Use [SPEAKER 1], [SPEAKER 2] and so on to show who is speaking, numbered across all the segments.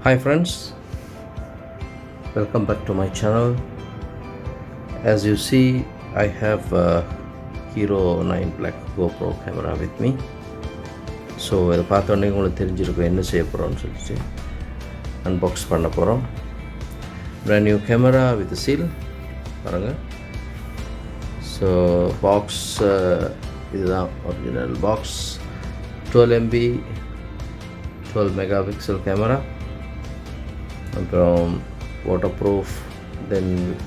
[SPEAKER 1] Hi friends, welcome back to my channel. As you see, I have a Hero 9 Black GoPro camera with me. So இதை பார்த்தோன்னே உங்களுக்கு தெரிஞ்சிருக்கும் என்ன செய்ய போகிறோம்னு சொல்லிட்டு அன்பாக்ஸ் பண்ண போகிறோம். Brand new camera with the seal பாருங்கள். ஸோ பாக்ஸ் இதுதான் original box. 12 MB 12 megapixel camera, அப்புறம் waterproof, then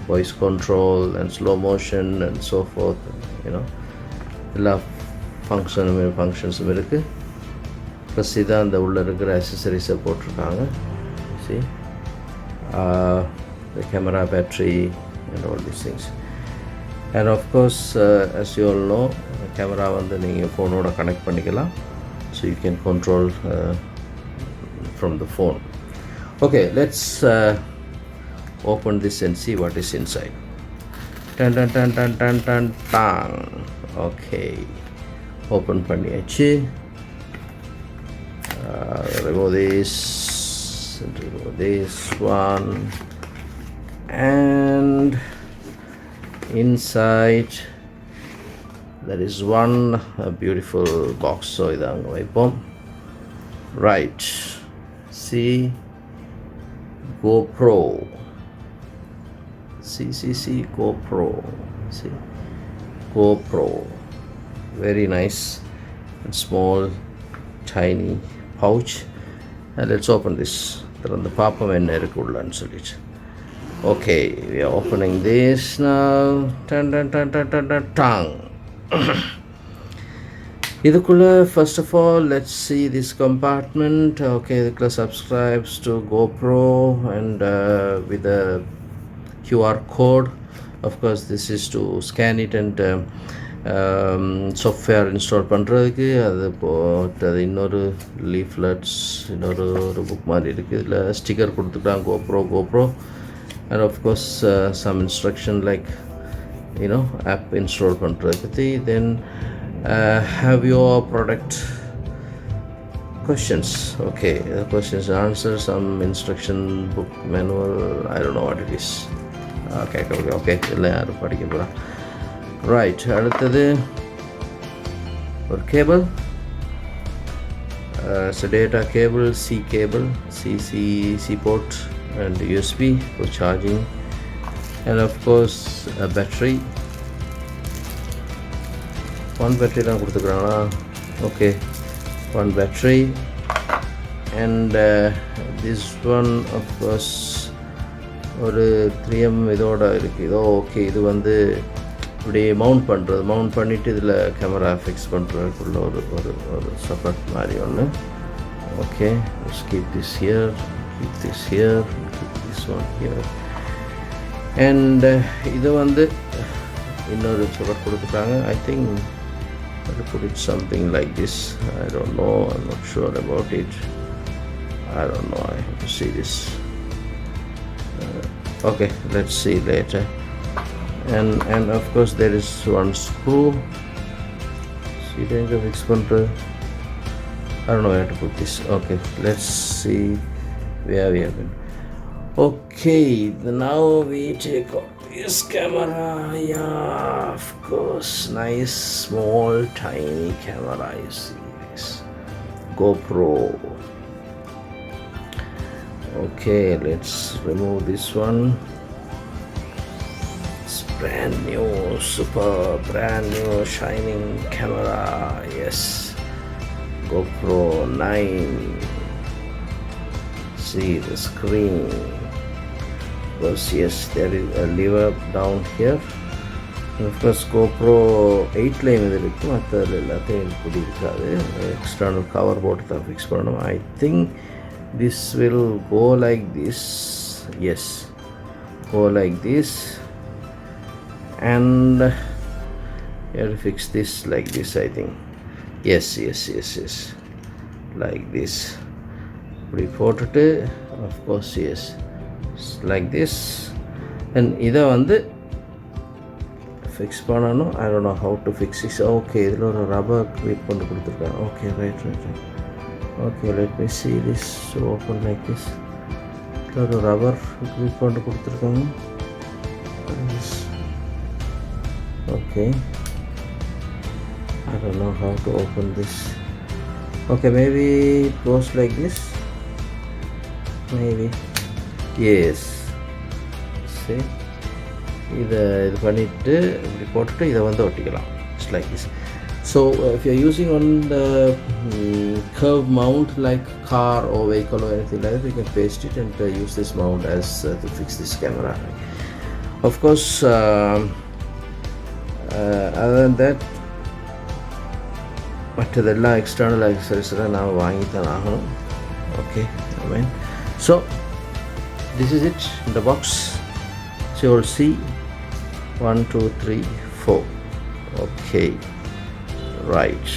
[SPEAKER 1] voice control and slow motion and so forth, எல்லா ஃபங்க்ஷன்ஸும் இருக்குது. ப்ளஸ் இதான் அந்த உள்ளே இருக்கிற அக்சசரிஸை போட்டிருக்காங்க. see the camera, battery and all these things. And of course, as you all know, camera வந்து நீங்கள் ஃபோனோட கனெக்ட் பண்ணிக்கலாம். So you can control from the phone. Okay, let's open this and see what is inside. Tan tan tan tan tan tan tan. Okay, open பண்ணியாச்சு. Remove this one, and inside there is one beautiful box. So இதை அங்கே வைப்போம். Right, see, GoPro, see GoPro, see GoPro, very nice and small tiny pouch. And let's open this. திறந்து பார்ப்போம் என்ன இருக்கு உள்ளன்னு சொல்லிட்டு. Okay, we are opening this now. Tan tan tan tan tan tan tan. இதுக்குள்ள first of all, let's see this compartment. Okay, இதுக்குள்ள subscribes to GoPro and with a QR code. Of course, this is to scan it and software install பண்ணுறதுக்கு. அது போட்டு அது இன்னொரு leaflets, இன்னொரு book மாதிரி இருக்குது. இதில் ஸ்டிக்கர் கொடுத்துட்டாங்க GoPro. And of course, some instruction like app install பண்ணுறதுக்கு பற்றி. Then have your product questions. Okay, the questions and answers, some instruction book, manual, I don't know what it is. Okay, எல்லாம் யாரும் படிக்க போகிறோம். Right, அடுத்தது ஒரு cable, data cable, C cable, C port and USB for charging, and of course a battery. One battery தான் கொடுத்துக்கிறாங்களா? Okay, one battery, and this one of course ஒரு 3M இதோட இருக்குது. இதோ ஓகே, இது வந்து இப்படி மவுண்ட் பண்ணிவிட்டு இதில் கேமரா ஃபிக்ஸ் பண்ணுறதுக்குள்ள ஒரு சப்போர்ட் மாதிரி ஒன்று. Okay, keep this here, keep this one here. And இது வந்து இன்னொரு சப்போர்ட் கொடுத்துருக்காங்க. I think I'll put it something like this. I don't know, I'm not sure about it. I don't know, I have to see this. Okay, let's see later. And of course there is one screw. See, danger fix பண்ணுற. I don't know where to put this. Okay, let's see where we have been. Okay, now we take out this camera. Yeah, of course, nice small tiny camera. You see this GoPro. Okay, let's remove this one. It's brand new shining camera. Yes, GoPro 9. See the screen. Yes, there is a lever down here. And of course GoPro 8 லையும் இது இருக்குது. மற்ற எல்லாத்தையும் இப்படி இருக்காது. External cover போட்டு தான் fix பண்ணணும். I think this will go like this. Yes, go like this, and you have to fix this like this, I think. Yes, like this. இப்படி போட்டுட்டு of course, yes, like this. And இதை வந்து fix பண்ணணும். I don't know how to fix this. Okay, இதில் ஒரு rubber clip பண்ணி கொடுத்துருக்காங்க. Okay, right. Okay, let me see this. So open like this. ஒரு ரப்பர் grip கொண்டு கொடுத்துருக்காங்க. Okay, I don't know how to open this. Okay, maybe it goes like this. Maybe. Yes. See, இது பண்ணிவிட்டு இப்படி போட்டுட்டு இதை வந்து ஒட்டிக்கலாம். It's like this. So if you're using on the curve mount like car or vehicle or anything like that, you can paste it and use this mount as to fix this camera. Of course, other than that, மற்றதெல்லாம் external ஆக்சசரிஸ்லாம் நான் வாங்கி தான் ஆகணும். Okay, I mean, so this is it in the box. So you'll see 1 2 3 4. Okay, right.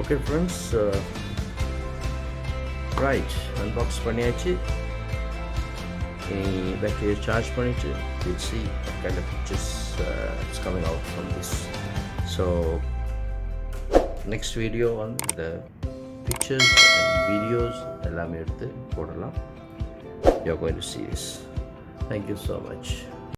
[SPEAKER 1] Okay friends, right, unbox பண்ணியாச்சு. இனி பேட்டரியை charge பண்ணிவிட்டு we'll see what kind of pictures is coming out from this. So next video on the pictures and videos எல்லாமே எடுத்து போடலாம். You're going to see this. Thank you so much.